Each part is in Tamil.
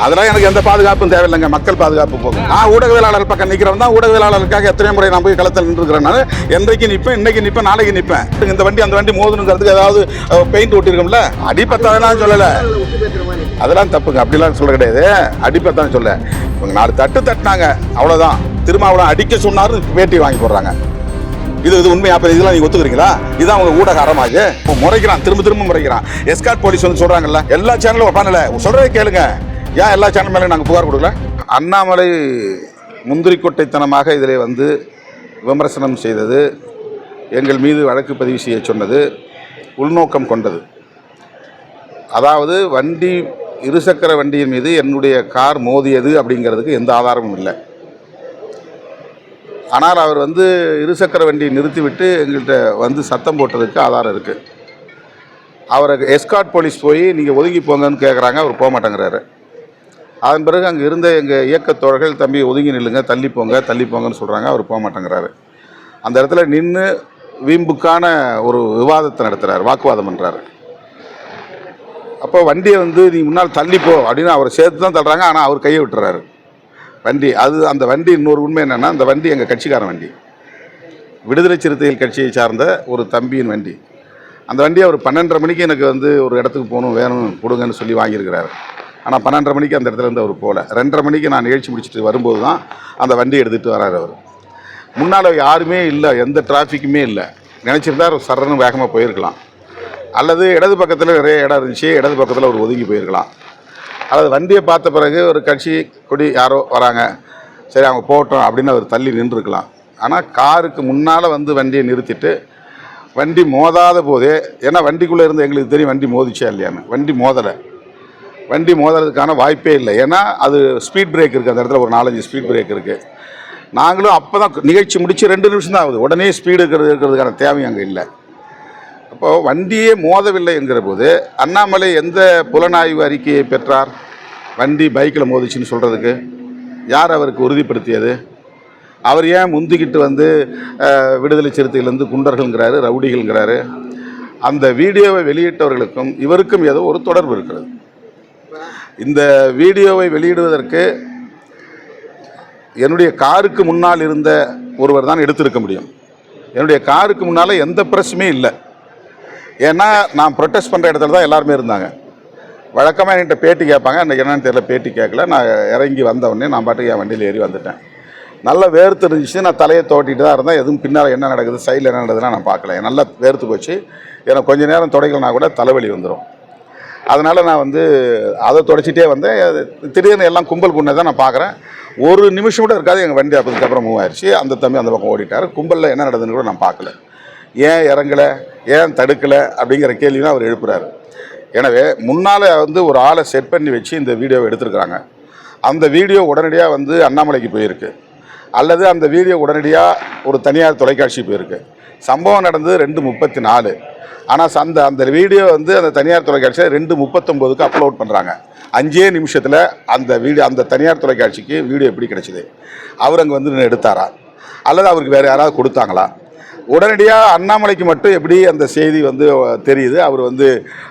அதெல்லாம் எனக்கு எந்த பாதுகாப்பும் தேவையில்லைங்க. மக்கள் பாதுகாப்பு போகும். நான் ஊடகவியலாளர் பக்கம் நிற்கிறவன் தான். ஊடகவியலாளருக்காக எத்தனை முறை நான் போய் களத்தில் நின்றுக்கிறேன். நான் என்றைக்கு நிற்பேன், இன்னைக்கு நிற்பேன், நாளைக்கு நிற்பேன். இந்த வண்டி அந்த வண்டி மோதுனுங்கிறதுக்கு ஏதாவது பெயிண்ட் ஒட்டிருக்கோம்ல, அடிப்பத்தான் சொல்லலை. அதெல்லாம் தப்புங்க. அப்படிலாம் சொல்ல கிடையாது. அடிப்பத்தான் சொல்ல இவங்க 4 தட்டு தட்டினாங்க, அவ்வளோதான். திருமாவளவன் அடிக்க சொன்னாரு, பேட்டி வாங்கி போடுறாங்க. இது உண்மையா? அப்போ இதெல்லாம் நீங்கள் ஒத்துக்கிறீங்களா? இதுதான் அவங்க ஊடக அறமாக முறைக்கிறான், திரும்ப முறைக்கிறான். எஸ்கார்ட் போலீஸ் வந்து சொல்கிறாங்கல்ல, எல்லா சேனலும் உட்காந்துல சொல்கிறத கேளுங்க. ஏன் எல்லா சேனல் மேலே நாங்கள் புகார் கொடுக்கல? அண்ணாமலை முந்திரி கொட்டைத்தனமாக இதில் வந்து விமர்சனம் செய்தது, எங்கள் மீது வழக்கு பதிவு செய்ய சொன்னது உள்நோக்கம் கொண்டது. அதாவது வண்டி, இருசக்கர வண்டியின் மீது என்னுடைய கார் மோதியது அப்படிங்கிறதுக்கு எந்த ஆதாரமும் இல்லை. ஆனால் அவர் வந்து இருசக்கர வண்டியை நிறுத்திவிட்டு எங்கள்கிட்ட வந்து சத்தம் போட்டதுக்கு ஆதாரம் இருக்குது. அவரை எஸ்கார்ட் போலீஸ் போய் நீங்கள் ஒதுங்கி போங்கன்னு கேட்குறாங்க, அவர் போக மாட்டேங்கிறாரு. அதன் பிறகு அங்கே இருந்த எங்கள் இயக்கத்தோழர்கள், தம்பி ஒதுங்கி நில்லுங்க, தள்ளி போங்கன்னு சொல்கிறாங்க, அவர் போக மாட்டேங்கிறாரு. அந்த இடத்துல நின்று வீம்புக்கான ஒரு விவாதத்தை நடத்துகிறார், வாக்குவாதம் பண்ணுறாரு. அப்போ வண்டியை வந்து நீ முன்னால் தள்ளிப்போ அப்படின்னு அவரை சேர்த்து தான் தள்ளுறாங்க. ஆனால் அவர் கையை விட்டுறாரு வண்டி. அந்த வண்டி இன்னொரு உண்மை என்னென்னா, அந்த வண்டி எங்கள் கட்சிக்காரன் வண்டி, விடுதலை சிறுத்தைகள் கட்சியை சார்ந்த ஒரு தம்பியின் வண்டி. அந்த வண்டியை அவர் 12:30 மணிக்கு எனக்கு வந்து ஒரு இடத்துக்கு போகணும், வேணும், கொடுங்கன்னு சொல்லி வாங்கியிருக்கிறாரு. ஆனால் 12:30 மணிக்கு அந்த இடத்துல இருந்து அவர் போகல. 2:30 மணிக்கு நான் நிகழ்ச்சி முடிச்சுட்டு வரும்போது தான் அந்த வண்டி எடுத்துகிட்டு வராரு. அவர் முன்னால் யாருமே இல்லை, எந்த டிராஃபிக்குமே இல்லை. நினச்சிருந்தா ஒரு சரன்னு வேகமாக போயிருக்கலாம். அல்லது இடது பக்கத்தில் நிறைய இடம் இருந்துச்சு, இடது பக்கத்தில் அவர் ஒதுங்கி போயிருக்கலாம். அதாவது வண்டியை பார்த்த பிறகு ஒரு கட்சி கொடி யாரோ வராங்க, சரி அவங்க போட்டோம் அப்படின்னு அவர் தள்ளி நின்றுருக்கலாம். ஆனால் காருக்கு முன்னால் வந்து வண்டியை நிறுத்திட்டு வண்டி மோதாத போதே, ஏன்னா வண்டிக்குள்ளே இருந்து எங்களுக்கு தெரியும் வண்டி மோதிச்சா இல்லையான்னு. வண்டி மோதுறதுக்கான வாய்ப்பே இல்லை. ஏன்னா அது ஸ்பீட் பிரேக் இருக்குது, அந்த இடத்துல ஒரு 4-5 ஸ்பீட் பிரேக் இருக்குது. நாங்களும் அப்போ தான் நிகழ்ச்சி முடித்து 2 நிமிஷம் தான் ஆகுது, உடனே ஸ்பீடு இருக்கிறதுக்கான தேவை அங்கே இல்லை. அப்போது வண்டியே மோதவில்லை என்கிற போது அண்ணாமலை எந்த புலனாய்வு அறிக்கையை பெற்றார்? வண்டி பைக்கில் மோதிச்சுன்னு சொல்கிறதுக்கு யார் அவருக்கு உறுதிப்படுத்தியது? அவர் ஏன் முந்திக்கிட்டு வந்து விடுதலை சிறுத்தையிலேருந்து குண்டர்கள்ங்கிறாரு, ரவுடிகள்ங்கிறாரு? அந்த வீடியோவை வெளியிட்டவர்களுக்கும் இவருக்கும் ஏதோ ஒரு தொடர்பு இருக்கிறது. இந்த வீடியோவை வெளியிடுவதற்கு என்னுடைய காருக்கு முன்னால் இருந்த ஒருவர் தான் எடுத்திருக்க முடியும். என்னுடைய காருக்கு முன்னால் எந்த பிரச்சனையும் இல்லை. ஏன்னா நான் ப்ரொட்டஸ்ட் பண்ணுற இடத்துல தான் எல்லாருமே இருந்தாங்க. வழக்கமாக என்கிட்ட பேட்டி கேட்பாங்க, அன்றைக்கி என்னென்னு தெரியல, பேட்டி கேட்கல. நான் இறங்கி வந்தவுடனே நான் பாட்டுக்கு என் வண்டியில் ஏறி வந்துட்டேன். நல்லா வேர்த்து இருந்துச்சு, நான் தலையை தோட்டிட்டு தான் இருந்தேன். எதுவும் பின்னால் என்ன நடக்குது, சைடில் என்ன நடக்குதுன்னா நான் பார்க்கல. நல்லா வேர்த்து போச்சு. எனக்கு கொஞ்சம் நேரம் துடைக்கலனா கூட தலைவலி வந்துடும். அதனால் நான் வந்து அதை துடைச்சிட்டே வந்தேன். திடீர்னு எல்லாம் கும்பல் குண்டை தான் நான் பார்க்குறேன். ஒரு நிமிஷம் கூட இருக்காது, எங்கள் வண்டி அதுக்கப்புறம் மூவ் ஆயிடுச்சு. அந்த தம்பி அந்த பக்கம் ஓடிட்டார். கும்பலில் என்ன நடக்குதுன்னு கூட நான் பார்க்கல. ஏன் இறங்கலை, ஏன் தடுக்கலை அப்படிங்கிற கேள்வியும் அவர் எழுப்புறாரு. எனவே முன்னால் வந்து ஒரு ஆளை செட் பண்ணி வச்சு இந்த வீடியோவை எடுத்துருக்குறாங்க. அந்த வீடியோ உடனடியாக வந்து அண்ணாமலைக்கு போயிருக்கு, அல்லது அந்த வீடியோ உடனடியாக ஒரு தனியார் தொலைக்காட்சி போயிருக்கு. சம்பவம் நடந்தது 2:34. ஆனால் அந்த வீடியோ வந்து அந்த தனியார் தொலைக்காட்சியை 2:39க்கு அப்லோட் பண்ணுறாங்க. 5 நிமிஷத்தில் அந்த தனியார் தொலைக்காட்சிக்கு வீடியோ எப்படி கிடச்சிது? அவர் அங்கே வந்து எடுத்தாரா, அல்லது அவருக்கு வேறு யாராவது கொடுத்தாங்களா? உடனடியாக அண்ணாமலைக்கு மட்டும் எப்படி அந்த செய்தி வந்து தெரியுது? அவர் வந்து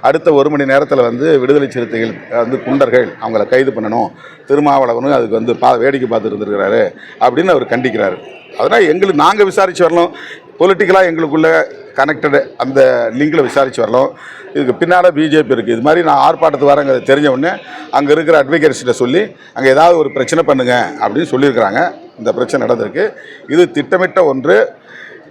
அடுத்த 1 மணி நேரத்தில் வந்து விடுதலை சிறுத்தைகள் வந்து குண்டர்கள், அவங்கள கைது பண்ணணும், திருமாவளவனும் அதுக்கு வந்து வேடிக்கை பார்த்துட்டு இருந்திருக்கிறாரு அப்படின்னு அவர் கண்டிக்கிறாரு. அதனால் நாங்கள் விசாரித்து வரலாம், பொலிட்டிக்கலாக எங்களுக்குள்ளே கனெக்டடு அந்த லிங்கில் விசாரித்து வரலாம். இதுக்கு பின்னால் பிஜேபி இருக்குது. இது மாதிரி நான் ஆர்ப்பாட்டத்துக்கு வரேங்க தெரிஞ்ச உடனே அங்கே இருக்கிற அட்வொகேட்ஸ்கிட்ட சொல்லி அங்கே ஏதாவது ஒரு பிரச்சனை பண்ணுங்க அப்படின்னு சொல்லியிருக்கிறாங்க. இந்த பிரச்சனை நடந்திருக்கு. இது திட்டமிட்ட ஒன்று.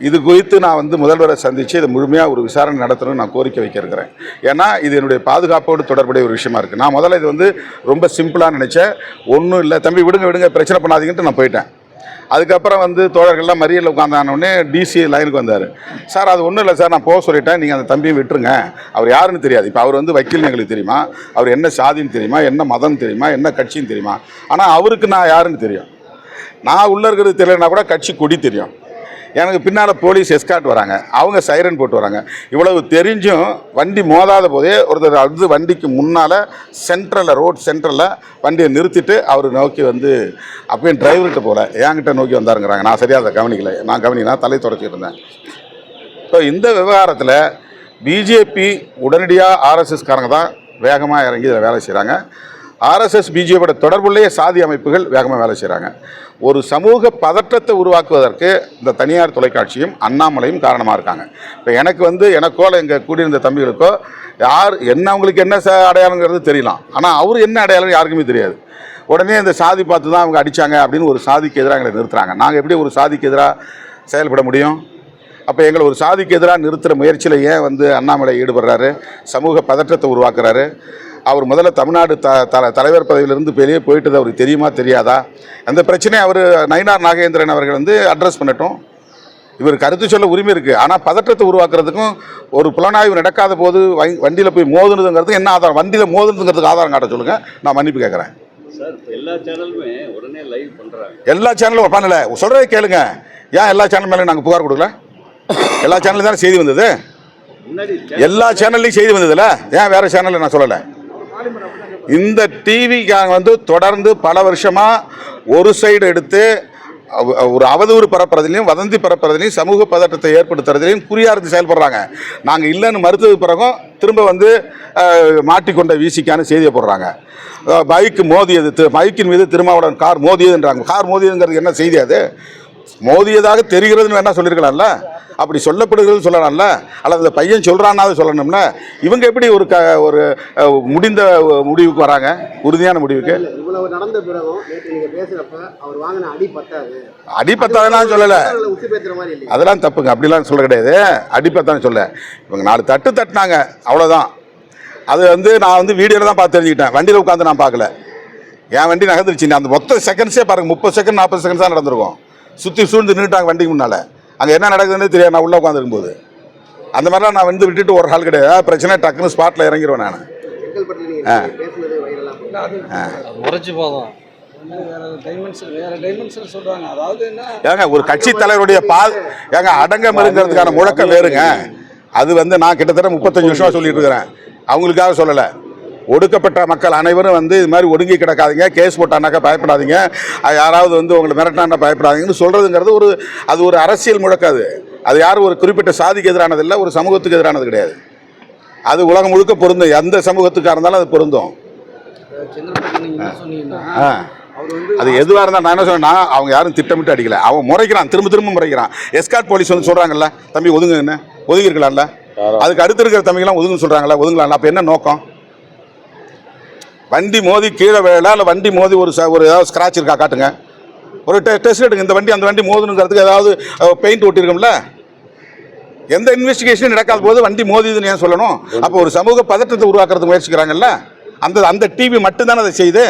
இது குறித்து நான் வந்து முதல்வரை சந்தித்து இதை முழுமையாக ஒரு விசாரணை நடத்தணும்னு நான் கோரிக்கை வைக்க இருக்கிறேன். ஏன்னா இது என்னுடைய பாதுகாப்போடு தொடர்புடைய ஒரு விஷயமா இருக்குது. நான் முதல்ல இது வந்து ரொம்ப சிம்பிளாக நினச்சேன். ஒன்றும் இல்லை தம்பி, விடுங்க, பிரச்சனை பண்ணாதீங்கன்ட்டு நான் போயிட்டேன். அதுக்கப்புறம் வந்து தோழர்கள்லாம் மறியலில் உட்காந்தானோடனே டிசி லைனுக்கு வந்தார். சார் அது ஒன்றும் இல்லை சார், நான் போக சொல்லிட்டேன், நீங்கள் அந்த தம்பியை விட்டுருங்க, அவர் யாருன்னு தெரியாது. இப்போ அவர் வந்து வக்கீல்னு எங்களுக்கு தெரியுமா, அவர் என்ன சாதின்னு தெரியுமா, என்ன மதம் தெரியுமா, என்ன கட்சின்னு தெரியுமா. ஆனால் அவருக்கு நான் யாருன்னு தெரியும். நான் உள்ளே இருக்கிறது தெரியலனா கூட கட்சி கொடி தெரியும். எனக்கு பின்னால் போலீஸ் எஸ்கார்ட் வராங்க, அவங்க சைரன் போட்டு வராங்க. இவ்வளவு தெரிஞ்சும் வண்டி மோதாத போதே ஒருத்தர் வந்து வண்டிக்கு முன்னால் ரோட் சென்ட்ரலில் வண்டியை நிறுத்திட்டு அவர் நோக்கி வந்து அப்பயும் டிரைவர்கிட்ட போகல, என்கிட்ட நோக்கி வந்தாருங்கிறாங்க. நான் சரியாக அதை கவனிக்கலை. நான் தலை தொடச்சிட்டு இருந்தேன். ஸோ இந்த விவகாரத்தில் பிஜேபி உடனடியாக RSSகாரங்க தான் வேகமாக இறங்கி இதில் வேலை செய்கிறாங்க. ஆர்எஸ்எஸ் பிஜேபியோட தொடர்புடைய சாதி அமைப்புகள் வேகமாக வேலை செய்கிறாங்க. ஒரு சமூக பதற்றத்தை உருவாக்குவதற்கு இந்த தனியார் தொலைக்காட்சியும் அண்ணாமலையும் காரணமாக இருக்காங்க. இப்போ எனக்கோ எங்கள் கூடியிருந்த தம்பிகளுக்கோ யார் என்ன அவங்களுக்கு என்ன அடையாளங்கிறது தெரியலாம், ஆனால் அவர் என்ன அடையாளம் யாருக்குமே தெரியாது. உடனே இந்த சாதி பார்த்து தான் அவங்க அடித்தாங்க அப்படின்னு ஒரு சாதிக்கு எதிராக எங்களை நிறுத்துறாங்க. நாங்கள் எப்படி ஒரு சாதிக்கு எதிராக செயல்பட முடியும்? அப்போ எங்களை ஒரு சாதிக்கு எதிராக நிறுத்துகிற முயற்சியில் ஏன் அண்ணாமலை ஈடுபடுறாரு? சமூக பதற்றத்தை உருவாக்குறாரு. அவர் முதல்ல தமிழ்நாடு தலைவர் பதவியிலிருந்து வெளியே போயிட்டது அவருக்கு தெரியுமா தெரியாதா? அந்த பிரச்சனையை அவர் நயினார் நாகேந்திரன் அவர்கள் அட்ரஸ் பண்ணட்டும். இவர் கருத்து சொல்ல உரிமை இருக்குது, ஆனால் பதற்றத்தை உருவாக்குறதுக்கும் ஒரு புலனாய்வு நடக்காத போது வண்டியில் போய் மோதுனதுங்கிறதுக்கு என்ன ஆதாரம்? வண்டியில் மோதுனதுங்கிறதுக்கு ஆதாரம் காட்ட சொல்லுங்கள், நான் மன்னிப்பு கேட்குறேன். எல்லா சேனலுமே உடனே லைவ் பண்ணுறாங்க. எல்லா சேனலும் பண்ணல, சொல்கிறதே கேளுங்க. ஏன் எல்லா சேனல் மேலே நாங்கள் புகார் கொடுக்கல? எல்லா சேனல்லையும் தானே செய்தி வந்தது. எல்லா சேனல்லையும் செய்தி வந்ததில்ல, ஏன் வேறு சேனலில் நான் சொல்லலை? இந்த டிவிக்காக தொடர்ந்து பல வருஷமாக ஒரு சைடு எடுத்து ஒரு அவதூறு பரப்புறதுலையும் வதந்தி பரப்புறதுலையும் சமூக பதற்றத்தை ஏற்படுத்துறதுலையும் குறியார்ந்து செயல்படுறாங்க. நாங்கள் இல்லைன்னு மறுத்தது பிறகும் திரும்ப மாட்டிக்கொண்ட வீசிக்கான செய்தியை போடுறாங்க. பைக்கு மோதியது, பைக்கின் மீது திருமாவளவன் கார் மோதியதுன்றாங்க. கார் மோதியதுங்கிறது என்ன செய்தி? அது மோதியதாக தெரிகிறதுன்னு வேணா சொல்லியிருக்கலாம்ல, அப்படி சொல்லப்படுகிறது சொல்லலாம்ல, அல்லது அந்த பையன் சொல்கிறான்னாவது சொல்லணும்ல. இவங்க எப்படி ஒரு முடிந்த முடிவுக்கு வராங்க, உறுதியான முடிவுக்கு? இவ்வளவு நடந்த பிறகும் நீங்க பேசுறப்ப அவர் வாங்கின அடி பத்தாதுன்னு சொல்லலை, அதெல்லாம் தப்புங்க, அப்படிலாம் சொல்ல கிடையாது. அடிப்பத்தான்னு சொல்ல, இவங்க 4 தட்டு தட்டினாங்க, அவ்வளோதான். அது நான் வீடியோவில் தான் பார்த்து தெரிஞ்சுக்கிட்டேன், வண்டியில் உட்காந்து நான் பார்க்கல. என் வண்டி நகர்ந்துருச்சு, அந்த மொத்த செகண்ட்ஸே பாருங்கள், 30 செகண்ட் 40 செகண்ட்ஸ் தான் நடந்திருக்கும். சுற்றி சூழ்ந்து நின்றுட்டாங்க வண்டிக்கு முன்னால். அங்கே என்ன நடக்குதுன்னு தெரியாது, நான் உள்ளே உட்காந்துருக்கும் போது. அந்த மாதிரிலாம் நான் விட்டுட்டு ஒரு ஆள் கிடையாது. பிரச்சனை டக்குன்னு ஸ்பாட்டில் இறங்கிடுவேன் நான். ஏங்க ஒரு கட்சி தலைவருடைய அடங்கமருங்கிறதுக்கான முழக்கம் வேறுங்க. அது நான் கிட்டத்தட்ட 35 வருஷமாக சொல்லிட்டு இருக்கிறேன், அவங்களுக்காக சொல்லலை. ஒடுக்கப்பட்ட மக்கள் அனைவரும் இது மாதிரி ஒடுங்கி கிடக்காதீங்க, கேஸ் போட்டானாக்கா பயப்படாதீங்க, யாராவது உங்களை மிரட்டானா பயப்படாதீங்கன்னு சொல்கிறதுங்கிறது ஒரு அரசியல் முழக்காது. அது யாரும் ஒரு குறிப்பிட்ட சாதிக்கு எதிரானது இல்லை, ஒரு சமூகத்துக்கு எதிரானது கிடையாது. அது உலகம் முழுக்க பொருந்தும், எந்த சமூகத்துக்காக இருந்தாலும் அது பொருந்தும். அது எதுவாக இருந்தால் நான் என்ன சொன்னேன்னா, அவங்க யாரும் திட்டமிட்டு அடிக்கல, அவன் முறைக்கிறான், திரும்ப முறைக்கிறான். எஸ்கார்ட் போலீஸ் சொல்கிறாங்கல்ல, தம்பி ஒதுங்குன்னு, ஒதுங்கி இருக்கலாம்ல. அதுக்கு அடுத்து இருக்கிற தம்பிங்கெல்லாம் ஒதுங்குன்னு சொல்கிறாங்களா, ஒதுங்கலாம்ல. அப்போ என்ன நோக்கம்? வண்டி மோதி கீழே விழல, இல்லை வண்டி மோதி ஒரு ஏதாவது ஸ்க்ராட்ச் இருக்கா காட்டுங்க, ஒரு டெஸ்ட் எடுங்க. இந்த வண்டி அந்த வண்டி மோதுனுங்கிறதுக்கு ஏதாவது பெயிண்ட் ஒட்டியிருக்கோம்ல. எந்த இன்வெஸ்டிகேஷனும் நடக்காத போது வண்டி மோதிதுன்னு ஏன் சொல்லணும்? அப்போ ஒரு சமூக பதற்றத்தை உருவாக்குறது முயற்சிக்கிறாங்கல்ல, அந்த டிவி மட்டும்தானே அதை செய்யுது.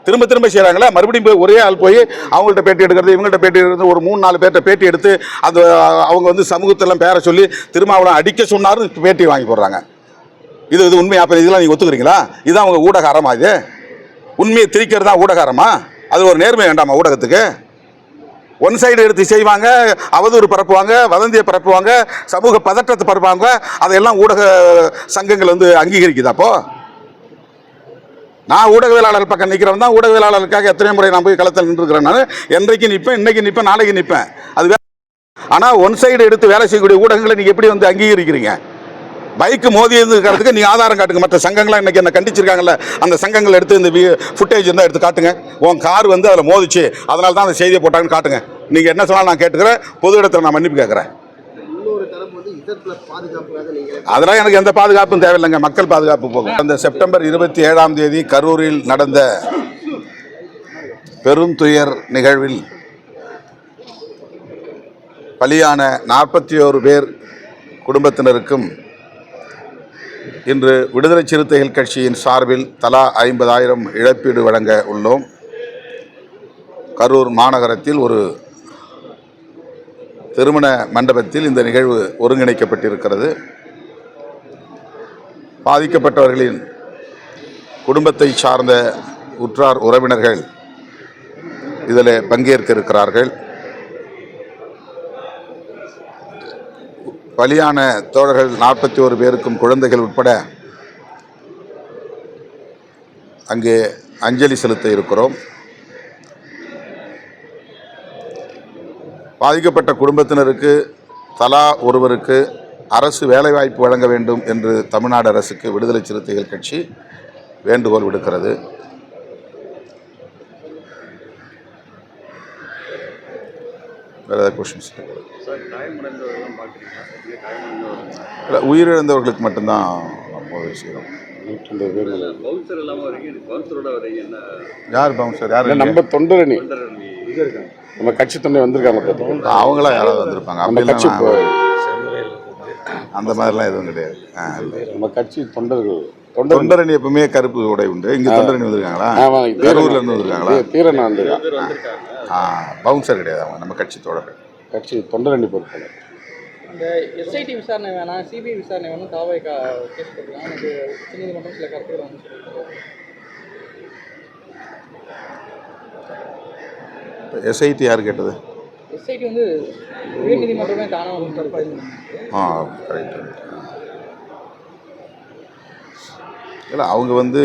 திரும்ப செய்கிறாங்களே, மறுபடியும் போய் ஒரே ஆள் போய் அவங்கள்ட்ட பேட்டி எடுக்கிறது, இவங்கள்ட்ட பேட்டி எடுக்கிறது, ஒரு 3-4 பேர்கிட்ட பேட்டி எடுத்து அது அவங்க சமூகத்தெல்லாம் பேரை சொல்லி திருமாவளவன் அடிக்க சொன்னார்னு பேட்டி வாங்கி போடுறாங்க. இது உண்மை? அப்போ இதெல்லாம் நீங்கள் ஒத்துக்கிறீங்களா? இதுதான் அவங்க ஊடகாரமா? இது உண்மையை திரிக்கிறது தான் ஊடகாரமா? அது ஒரு நேர்மை வேண்டாமா ஊடகத்துக்கு? ஒன் சைடு எடுத்து செய்வாங்க, அவதூறு பரப்புவாங்க, வதந்தியை பரப்புவாங்க, சமூக பதற்றத்தை பரப்புவாங்க. அதையெல்லாம் ஊடக சங்கங்கள் அங்கீகரிக்குதா? அப்போ நான் ஊடகவியலாளர் பக்கம் நிற்கிறவன் தான். ஊடகவியலாளருக்காக எத்தனை முறை நான் போய் களத்தில் நின்றுக்கிறேன். நான் என்றைக்கு நிற்பேன், இன்னைக்கு நிற்பேன், நாளைக்கு நிற்பேன். அது ஆனால் ஒன் சைடு எடுத்து வேலை செய்யக்கூடிய ஊடகங்களை நீங்கள் எப்படி அங்கீகரிக்கிறீங்க? பைக்கு மோதியதுங்கிறதுக்கு நீங்கள் ஆதாரம் காட்டுங்க. மற்ற சங்கங்கள்லாம் இன்றைக்கி என்ன கண்டிச்சிருக்காங்கல்ல, அந்த சங்கங்கள் எடுத்து இந்த ஃபுட்டேஜ் இருந்தால் எடுத்து காட்டுங்க. உன் கார் அதில் மோதிச்சு, அதனால தான் அந்த செய்தியை போட்டாங்கன்னு காட்டுங்க. நீங்கள் என்ன சொன்னாலும் நான் கேட்டுக்கிறேன், பொது இடத்துல நான் மன்னிப்பு கேட்குறேன். அதெல்லாம் எனக்கு எந்த பாதுகாப்பும் தேவையில்லைங்க, மக்கள் பாதுகாப்பு போகும். அந்த செப்டம்பர் 27ஆம் தேதி கரூரில் நடந்த பெருந்துயர் நிகழ்வில் பலியான 41 பேர் குடும்பத்தினருக்கும் இன்று விடுதலை சிறுத்தைகள் கட்சியின் சார்பில் தலா 50,000 இழப்பீடு வழங்க உள்ளோம். கரூர் மாநகரத்தில் ஒரு திருமண மண்டபத்தில் இந்த நிகழ்வு ஒருங்கிணைக்கப்பட்டிருக்கிறது. பாதிக்கப்பட்டவர்களின் குடும்பத்தை சார்ந்த உற்றார் உறவினர்கள் இதில் பங்கேற்க இருக்கிறார்கள். பலியான தோழர்கள் 41 பேருக்கும் குழந்தைகள் உட்பட அங்கே அஞ்சலி செலுத்த இருக்கிறோம். பாதிக்கப்பட்ட குடும்பத்தினருக்கு தலா ஒருவருக்கு அரசு வேலைவாய்ப்பு வழங்க வேண்டும் என்று தமிழ்நாடு அரசுக்கு விடுதலை சிறுத்தைகள் கட்சி வேண்டுகோள் விடுக்கிறது. வேறு ஏதாவது கொஷின்ஸ்? சார் காயமடைந்தவர்கள்லாம் பார்க்குறீங்களா? இங்கே காயமடைந்தவர்கள் இல்லை, உயிரிழந்தவர்களுக்கு மட்டும்தான் நம்ம செய்கிறோம். 150 பேர் மேலே. பவுன்சர் இல்லாமல் வரீங்க, பவுன்சரோட வரீங்க என்ன? யார் பவுன்சர்? யார்? இல்லை, நம்ம தொண்டரணி, தொண்டரணி நம்ம கட்சி தொண்டை வந்திருக்காங்க பார்த்துக்கோங்க. அவங்களா யாராவது வந்திருப்பாங்க? நம்ம கட்சி அந்த மாதிரிலாம் எதுவும் கிடையாது. நம்ம கட்சி தொண்டர்கள் தொண்டரணி எப்பவுமே கருப்பு உடை உண்டு. இங்கே தொண்டரணி வந்திருக்காங்களா? கரூர்ல இருந்து வந்திருக்காங்களா? தீரன் வந்து பேர் வந்திருக்காங்க. பவுன்சர் கிடையாது, அவங்க நம்ம கட்சி தோழர்கள். கட்சி தொண்டரணி பொறுப்பாளர். இந்த எஸ்ஐடி விசாரணை வேணாம், சிபிஐ விசாரணை வேணும், தாவை கேஸ் போட்டுருக்காங்க. எனக்கு உச்சநீதிமன்றம் சில கருத்துக்கள் வந்து எஸ்ஐடி யார் கேட்டது? எஸ்ஐடி வந்து உயர்நீதிமன்றமே தானாக வந்து கரெக்ட். இல்லை, அவங்க வந்து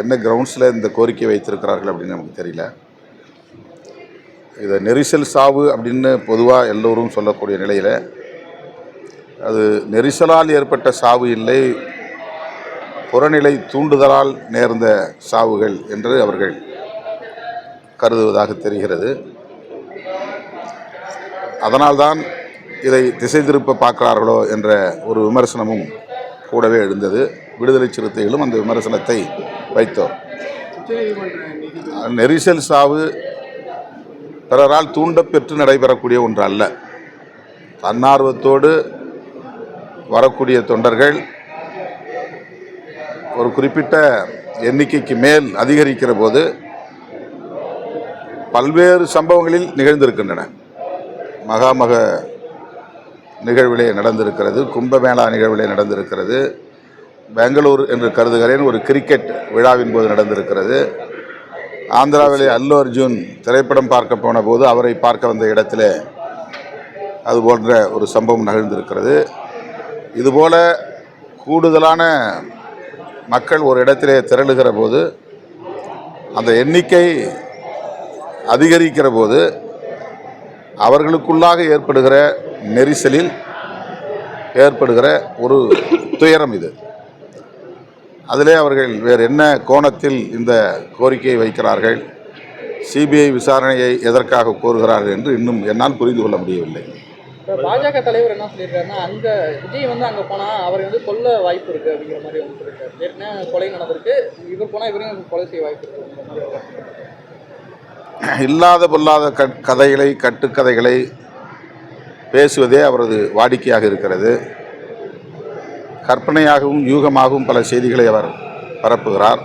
என்ன கிரவுண்ட்ஸில் இந்த கோரிக்கை வைத்திருக்கிறார்கள் அப்படின்னு நமக்கு தெரியல. இதை நெரிசல் சாவு அப்படின்னு பொதுவாக எல்லோரும் சொல்லக்கூடிய நிலையில் அது நெரிசலால் ஏற்பட்ட சாவு இல்லை, புறநிலை தூண்டுதலால் நேர்ந்த சாவுகள் என்று அவர்கள் கருதுவதாக தெரிகிறது. அதனால்தான் இதை திசை திருப்ப பார்க்கிறார்களோ என்ற ஒரு விமர்சனமும் கூடவே எழுந்தது. விடுதலை சிறுத்தைகளும் அந்த விமர்சனத்தை வைத்தோம். நெரிசல் சாவு பிறரால் தூண்டப்பெற்று நடைபெறக்கூடிய ஒன்று அல்ல. தன்னார்வத்தோடு வரக்கூடிய தொண்டர்கள் ஒரு குறிப்பிட்ட எண்ணிக்கைக்கு மேல் அதிகரிக்கிற போது பல்வேறு சம்பவங்களில் நிகழ்ந்திருக்கின்றன. மகாமக நிகழ்விலே நடந்திருக்கிறது, கும்பமேளா நிகழ்விலே நடந்திருக்கிறது, பெங்களூர் என்று கருதுகிறேன் ஒரு கிரிக்கெட் விழாவின் போது நடந்திருக்கிறது, ஆந்திராவிலே அல்லு அர்ஜுன் திரைப்படம் பார்க்க போன போது அவரை பார்க்க வந்த இடத்திலே அது போன்ற ஒரு சம்பவம் நிகழ்ந்திருக்கிறது. இதுபோல கூடுதலான மக்கள் ஒரு இடத்திலே திரளுகிற போது, அந்த எண்ணிக்கை அதிகரிக்கிற போது அவர்களுக்குள்ளாக ஏற்படுகிற நெரிசலில் ஏற்படுகிற ஒரு துயரம் இது. அதிலே அவர்கள் வேறு என்ன கோணத்தில் இந்த கோரிக்கையை வைக்கிறார்கள், சிபிஐ விசாரணையை எதற்காக கோருகிறார்கள் என்று இன்னும் என்னால் புரிந்து கொள்ள முடியவில்லை. இப்போ பாஜக தலைவர் என்ன சொல்லியிருக்காருன்னா, அங்கே விஜய் வந்து அங்கே போனால் அவரை வந்து கொல்ல வாய்ப்பு இருக்குது அப்படிங்கிற மாதிரி வந்து சொல்லியிருக்காரு. ஏற்கனவே கொலை நடந்திருக்கு, இவர் போனால் இவரையும் கொலை செய்ய வாய்ப்பு இருக்குது. இல்லாத பொல்லாத கதைகளை, கட்டுக்கதைகளை பேசுவதே அவரது வாடிக்கையாக இருக்கிறது. கற்பனையாகவும் யூகமாகவும் பல செய்திகளை அவர் பரப்புகிறார்.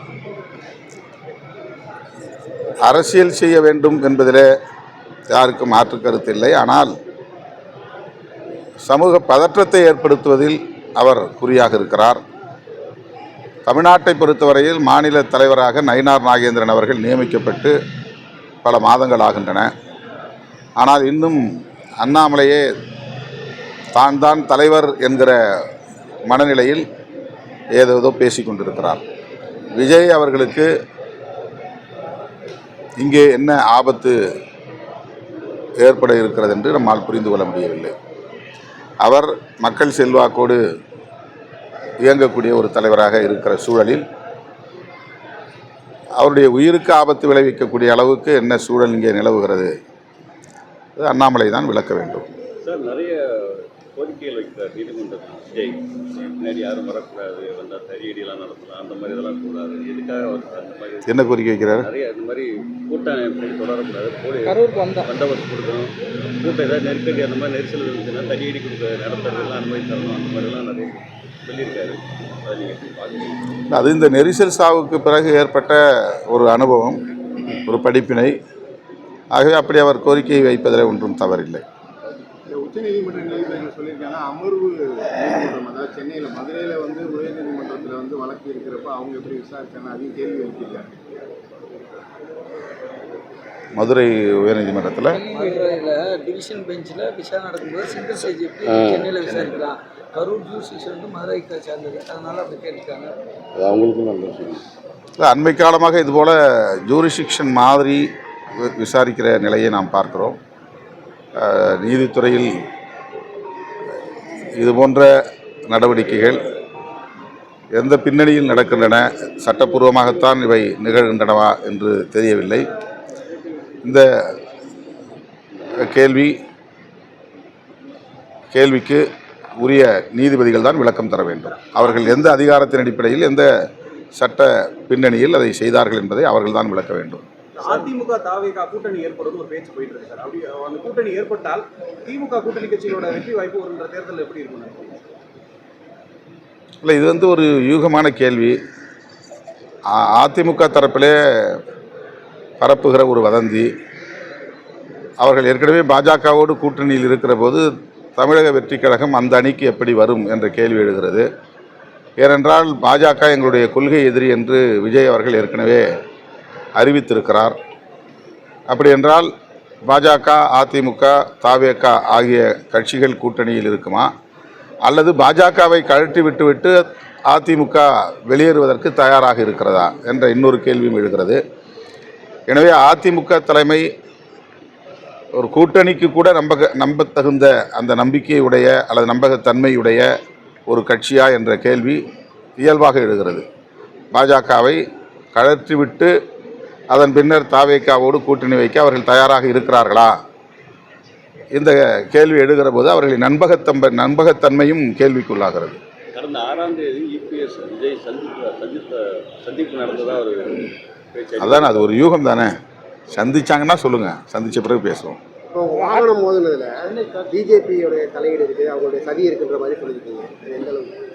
அரசியல் செய்ய வேண்டும் என்பதிலே யாருக்கும் மாற்று கருத்து இல்லை. ஆனால் சமூக பதற்றத்தை ஏற்படுத்துவதில் அவர் குறியாக இருக்கிறார். தமிழ்நாட்டை பொறுத்தவரையில் மாநில தலைவராக நயினார் நாகேந்திரன் அவர்கள் நியமிக்கப்பட்டு பல மாதங்கள் ஆகின்றன. ஆனால் இன்னும் அண்ணாமலையே தான் தலைவர் என்கிற மனநிலையில் ஏதோ பேசி கொண்டிருக்கிறார். விஜய் அவர்களுக்கு இங்கே என்ன ஆபத்து ஏற்பட இருக்கிறது என்று நம்மால் புரிந்து கொள்ள முடியவில்லை. அவர் மக்கள் செல்வாக்கோடு இயங்கக்கூடிய ஒரு தலைவராக இருக்கிற சூழலில் அவருடைய உயிருக்கு ஆபத்து விளைவிக்கக்கூடிய அளவுக்கு என்ன சூழல் இங்கே நிலவுகிறது, அண்ணாமலை தான் விளக்க வேண்டும். சார், நிறைய கோரிக்கைகள் வைக்கிறார் நீதிமன்றத்தில். விஜய் பின்னாடி யாரும் வரக்கூடாது, வந்தால் தறியடியெல்லாம் நடத்தலாம், அந்த மாதிரி இதெல்லாம் கூடாது. எதுக்காக அவர் அந்த மாதிரி என்ன கோரிக்கை வைக்கிறார்? நிறைய இந்த மாதிரி கூட்டம் எப்படி தொடரக்கூடாது, கரூருக்கு வந்தால் பந்தோபஸ்து கொடுக்கணும், கூட்டம் ஏதாவது நெருக்கடி அந்த மாதிரி நெரிசல் இருந்துச்சுன்னா தறியடி கொடுக்க நடத்துறதுலாம் அனுமதி தரணும், அந்த மாதிரிலாம் நிறைய சொல்லியிருக்காரு. அதை நீங்கள் எப்படி பார்க்குறீங்க? அது இந்த நெரிசல் சாவுக்கு பிறகு ஏற்பட்ட ஒரு அனுபவம், ஒரு படிப்பினை. ஆகவே அப்படி அவர் கோரிக்கையை வைப்பதில் ஒன்றும் தவறில்லை. உச்சநீதிமன்ற நீதிபதிகள் சொல்லியிருக்காங்க, அமர்வு நீதிமன்றம், அதாவது சென்னையில், மதுரையில் வந்து உயர்நீதிமன்றத்தில் வந்து வழக்கு இருக்கிறப்ப அவங்க எப்படி விசாரிச்சாங்க, அதையும் கேள்வி எழுப்பியிருக்காங்க. மதுரை உயர்நீதிமன்றத்தில் டிவிஷன் பெஞ்சில் விசாரணை நடக்கும்போது சிங்கிள் ஸ்டேஜ் எப்படி சென்னையில் விசாரிக்கலாம், கரூர் ஜூரிஸ்டிக்ஷன் வந்து மதுரைக்கு சேர்ந்தது, அதனால் அப்படி கேட்டிருக்காங்க. அது அவங்களுக்கும் நல்ல விஷயம். அண்மை காலமாக இதுபோல் ஜூரிஸ்டிக்ஷன் மாதிரி விசாரிக்கிற நிலையை நாம் பார்க்கிறோம். நீதித்துறையில் இது போன்ற நடவடிக்கைகள் எந்த பின்னணியில் நடக்கின்றன, சட்டப்பூர்வமாகத்தான் இவை நிகழ்கின்றனவா என்று தெரியவில்லை. இந்த கேள்விக்கு உரிய நீதிபதிகள் தான் விளக்கம் தர வேண்டும். அவர்கள் எந்த அதிகாரத்தின் அடிப்படையில் எந்த சட்ட பின்னணியில் அதை செய்தார்கள் என்பதை அவர்கள் தான் விளக்க வேண்டும். அதிமுக தாவேகா கூட்டணி ஏற்படுறது ஒரு பேச்சு போயிட்டு இருக்கு சார். அப்படி அந்த கூட்டணி ஏற்பட்டால் திமுக கூட்டணி கட்சிகளோட வெற்றி வாய்ப்பு வருகின்ற தேர்தல் எப்படி இருக்கும்? இல்லை, இது ஒரு யூகமான கேள்வி. அதிமுக தரப்பிலே பரப்புகிற ஒரு வதந்தி, அவர்கள் ஏற்கனவே பாஜகவோடு கூட்டணியில் இருக்கிற போது தமிழக வெற்றி கழகம் அந்த அணிக்கு எப்படி வரும் என்ற கேள்வி எழுகிறது. ஏனென்றால் பாஜக எங்களுடைய கொள்கை எதிரி என்று விஜய் அவர்கள் ஏற்கனவே அறிவித்திருக்கிறார். அப்படி என்றால் பாஜக, அதிமுக, தாவேக ஆகிய கட்சிகள் கூட்டணியில் இருக்குமா, அல்லது பாஜகவை கழற்றி விட்டுவிட்டு அதிமுக வெளியேறுவதற்கு தயாராக இருக்கிறதா என்ற இன்னொரு கேள்வியும் எழுகிறது. எனவே அதிமுக தலைமை ஒரு கூட்டணிக்கு கூட நம்பத்தகுந்த அந்த நம்பிக்கையுடைய அல்லது நம்பகத்தன்மையுடைய ஒரு கட்சியா என்ற கேள்வி இயல்பாக எழுகிறது. பாஜகவை கழற்றிவிட்டு அதன் பின்னர் தாவேகாவோடு கூட்டணி வைக்க அவர்கள் தயாராக இருக்கிறார்களா, இந்த கேள்வி எழுகிற போது அவர்களின் நம்பகத்தன்மையும் கேள்விக்குள்ளாகிறது. கடந்த 6ஆம் தேதி இபிஎஸ் விஜய் சந்திப்பு நடந்ததா ஒரு பேச்சு. அதான், அது ஒரு யூகம் தானே. சந்திச்சாங்கன்னா சொல்லுங்க, சந்திச்ச பிறகு பேசுவோம். இப்போ வாகனம் மோதினதுல பிஜேபியோட தலையீடு இருக்கு, அவங்களுடைய சதி இருக்குன்ற மாதிரி சொல்லியிருக்கீங்க. எந்த அளவுக்கு